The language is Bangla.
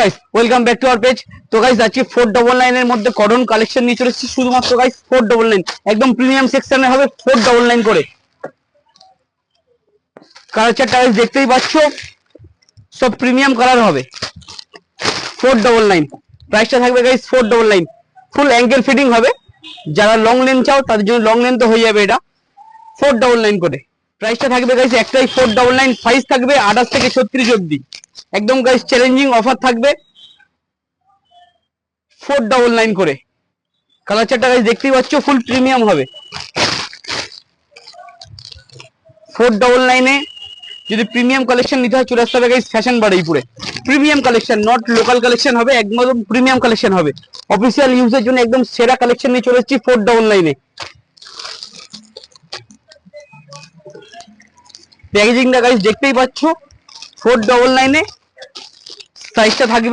Guys welcome back to our page. তো গাইস আজকে 499 এর মধ্যে কটন কালেকশন নিয়ে চলে এসেছি শুধুমাত্র গাইস 499 একদম প্রিমিয়াম সেকশনে হবে 499 করে। কালার চারটা গাইস দেখতেই পাচ্ছ, সব প্রিমিয়াম কালার হবে। 499 প্রাইসটা থাকবে গাইস 499, ফুল অ্যাঙ্গেল ফিটিং হবে। যারা লং লেন্থ চাও তাদের জন্য লং লেন্থ হয়ে যাবে, এটা 499 করে। প্রাইসটা থাকবে গাইস একটাই 499, সাইজ থাকবে 28 থেকে 36 অবধি। একদম গাইস চ্যালেঞ্জিং অফার থাকবে 499 করে। কালার চারটা গাইস দেখতেই পাচ্ছ, ফুল প্রিমিয়াম হবে। 499 এ যদি প্রিমিয়াম কালেকশন নিতে হয় চলে আসতে হবে গাইস ফ্যাশন বারুইপুরে। Premium collection, not local collection হবে, একদম প্রিমিয়াম কালেকশন হবে। অফিসিয়াল ইউজের জন্য একদম সেরা কালেকশন নিয়ে চলে এসেছি 499 এ। প্যাকেজিংটা গাইস দেখতেই পাচ্ছ 499 এ। সাইজটা থাকবে